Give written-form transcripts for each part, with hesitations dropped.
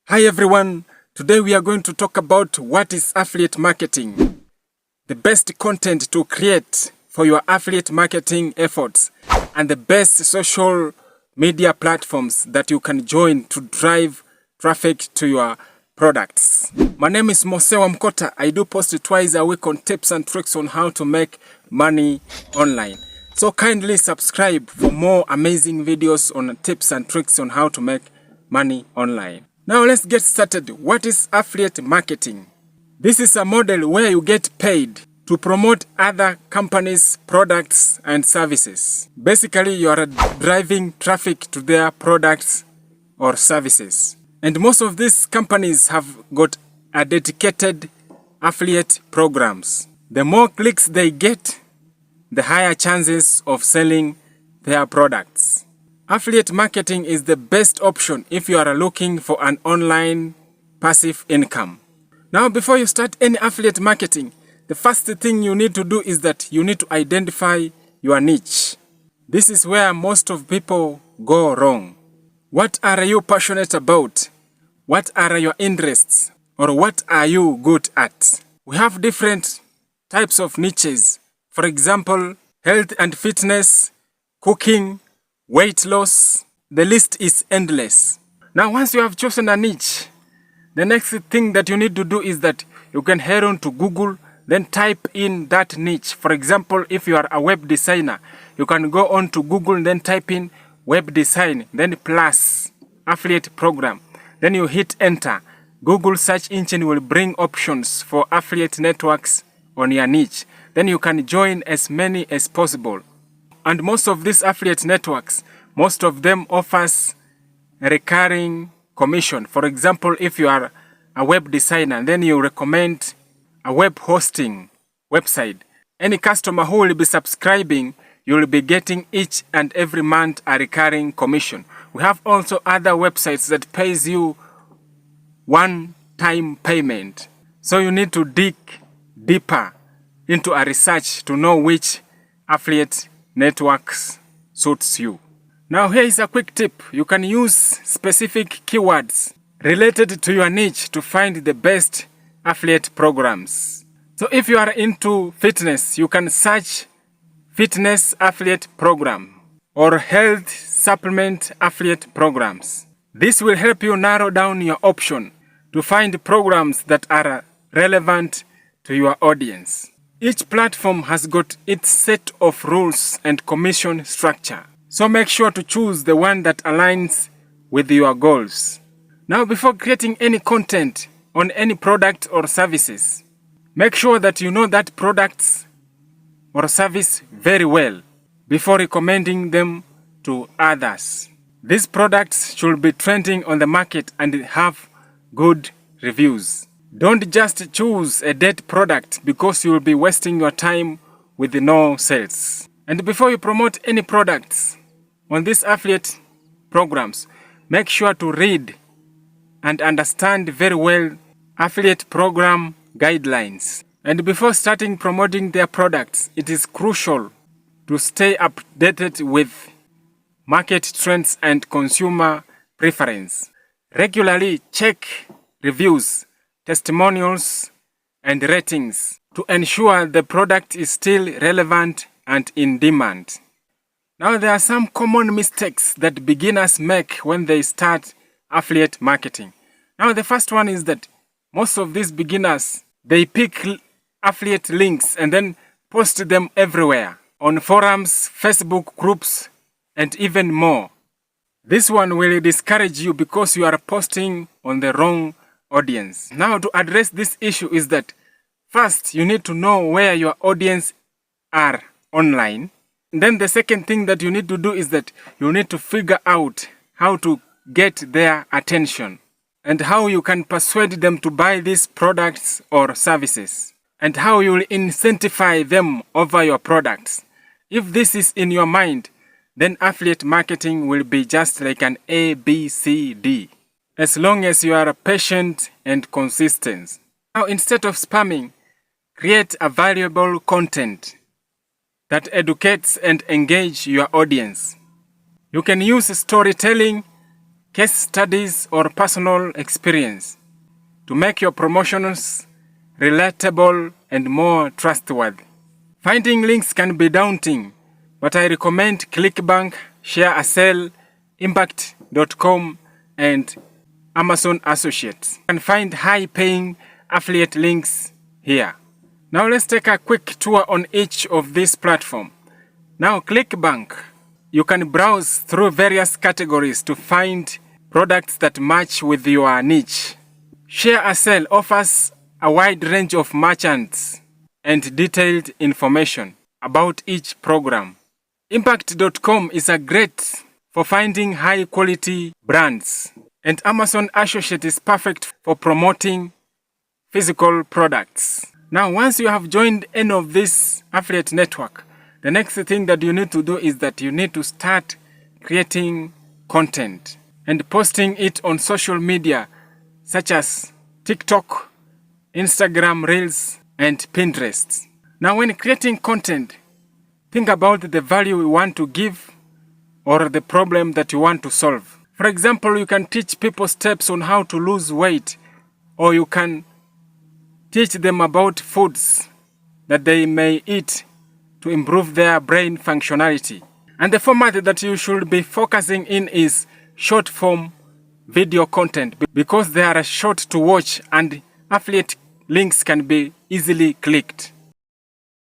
Hi everyone, today we are going to talk about what is affiliate marketing, the best content to create for your affiliate marketing efforts, and the best social media platforms that you can join to drive traffic to your products. My name is Mosewa Mkota. I do post twice a week on tips and tricks on how to make money online. So kindly subscribe for more amazing videos on tips and tricks on how to make money online. Now let's get started. What is affiliate marketing? This is a model where you get paid to promote other companies' products and services. Basically, you are driving traffic to their products or services. And most of these companies have got a dedicated affiliate programs. The more clicks they get, the higher chances of selling their products. Affiliate marketing is the best option if you are looking for an online passive income. Now, before you start any affiliate marketing, the first thing you need to do is that you need to identify your niche. This is where most of people go wrong. What are you passionate about? What are your interests? Or what are you good at? We have different types of niches. For example, health and fitness, cooking, weight loss. The list is endless. Now, once you have chosen a niche, the next thing that you need to do is that you can head on to Google, then type in that niche. For example, if you are a web designer, you can go on to Google, then type in web design, then plus affiliate program. Then you hit enter. Google search engine will bring options for affiliate networks on your niche. Then you can join as many as possible. And most of these affiliate networks, most of them offers a recurring commission. For example, if you are a web designer, then you recommend a web hosting website. Any customer who will be subscribing, you will be getting each and every month a recurring commission. We have also other websites that pays you one-time payment. So you need to dig deeper into a research to know which affiliate networks suits you. Now here is a quick tip. You can use specific keywords related to your niche to find the best affiliate programs. So if you are into fitness, you can search fitness affiliate program or health supplement affiliate programs. This will help you narrow down your option to find programs that are relevant to your audience. Each platform has got its set of rules and commission structure. So make sure to choose the one that aligns with your goals. Now, before creating any content on any product or services, make sure that you know that products or service very well before recommending them to others. These products should be trending on the market and have good reviews. Don't just choose a dead product because you will be wasting your time with no sales. And before you promote any products on these affiliate programs, make sure to read and understand very well affiliate program guidelines. And before starting promoting their products, it is crucial to stay updated with market trends and consumer preference. Regularly check reviews, testimonials, and ratings to ensure the product is still relevant and in demand. Now, there are some common mistakes that beginners make when they start affiliate marketing. Now, the first one is that most of these beginners, they pick affiliate links and then post them everywhere on forums, Facebook groups, and even more. This one will discourage you because you are posting on the wrong audience. Now, to address this issue is that first you need to know where your audience are online. And then the second thing that you need to do is that you need to figure out how to get their attention and how you can persuade them to buy these products or services and how you will incentivize them over your products. If this is in your mind, then affiliate marketing will be just like an ABCD. As long as you are patient and consistent. Now, instead of spamming, create a valuable content that educates and engages your audience. You can use storytelling case studies, or personal experience to make your promotions relatable and more trustworthy. Finding links can be daunting, but I recommend ClickBank, ShareASale, Impact.com, and Amazon Associates. You can find high-paying affiliate links here. Now let's take a quick tour on each of these platforms. Now ClickBank, you can browse through various categories to find products that match with your niche. ShareASale offers a wide range of merchants and detailed information about each program. Impact.com is a great for finding high-quality brands, and Amazon Associate is perfect for promoting physical products. Now, once you have joined any of this affiliate network, the next thing that you need to do is that you need to start creating content and posting it on social media such as TikTok, Instagram Reels, and Pinterest. Now, when creating content, think about the value you want to give or the problem that you want to solve. For example, you can teach people steps on how to lose weight, or you can teach them about foods that they may eat to improve their brain functionality. And the format that you should be focusing in is short form video content, because they are short to watch and affiliate links can be easily clicked.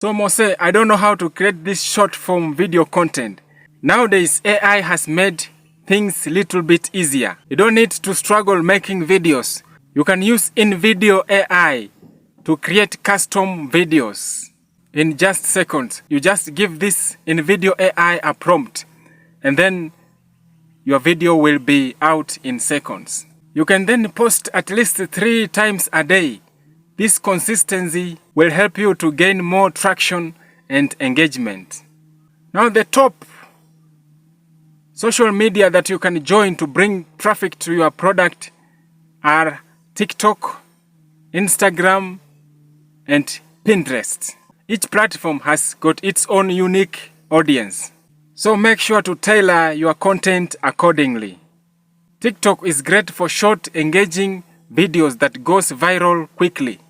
So Mose, I don't know how to create this short form video content. Nowadays, AI has made things a little bit easier. You don't need to struggle making videos. You can use in-video AI to create custom videos in just seconds. You just give this in-video AI a prompt, and then your video will be out in seconds. You can then post at least 3 times a day. This consistency will help you to gain more traction and engagement. Now, the top social media that you can join to bring traffic to your product are TikTok, Instagram, and Pinterest. Each platform has got its own unique audience, so make sure to tailor your content accordingly. TikTok is great for short, engaging videos that goes viral quickly.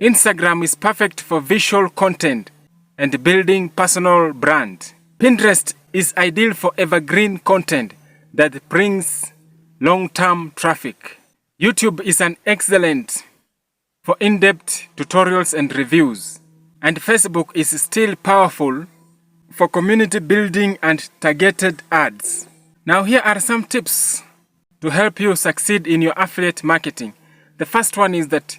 Instagram is perfect for visual content and building personal brand. Pinterest is ideal for evergreen content that brings long-term traffic. YouTube is an excellent for in-depth tutorials and reviews. And Facebook is still powerful for community building and targeted ads. Now, here are some tips to help you succeed in your affiliate marketing. The first one is that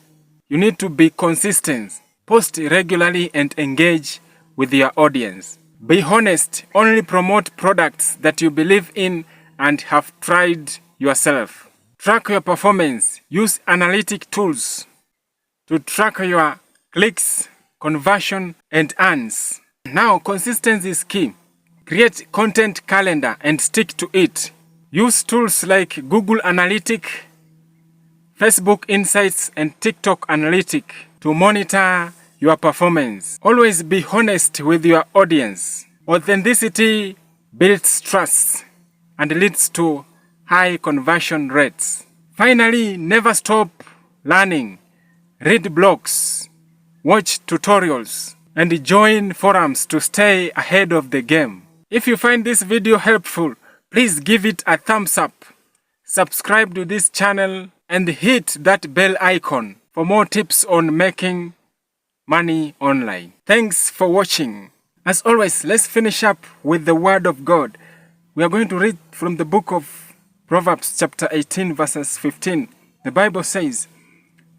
you need to be consistent. Post regularly and engage with your audience. Be honest. Only promote products that you believe in and have tried yourself. Track your performance. Use analytic tools to track your clicks, conversion, and earns. Now, consistency is key. Create content calendar and stick to it. Use tools like Google Analytics, Facebook Insights, and TikTok Analytics to monitor your performance. Always be honest with your audience. Authenticity builds trust and leads to high conversion rates. Finally, never stop learning. Read blogs, watch tutorials, and join forums to stay ahead of the game. If you find this video helpful, please give it a thumbs up, subscribe to this channel, and hit that bell icon for more tips on making money online. Thanks for watching. As always, let's finish up with the Word of God. We are going to read from the book of Proverbs chapter 18 verses 15. The Bible says,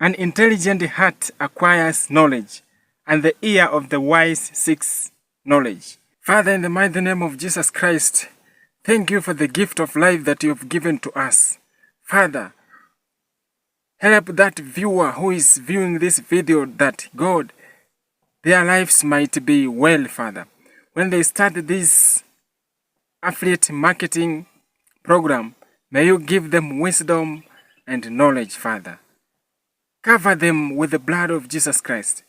"An intelligent heart acquires knowledge, and the ear of the wise seeks knowledge." Father, in the mighty name of Jesus Christ, thank you for the gift of life that you have given to us. Father, help that viewer who is viewing this video that, God, their lives might be well, Father. When they start this affiliate marketing program, may you give them wisdom and knowledge, Father. Cover them with the blood of Jesus Christ.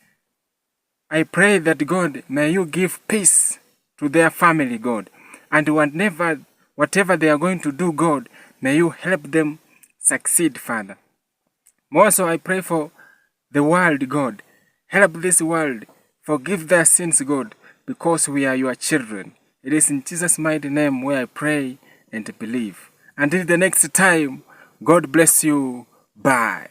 I pray that, God, may you give peace to their family, God. And whatever they are going to do, God, May you help them succeed, Father. More so, I pray for the world, God. Help this world. Forgive their sins, God, because we are your children. It is in Jesus' mighty name where I pray and believe. Until the next time, God bless you. Bye.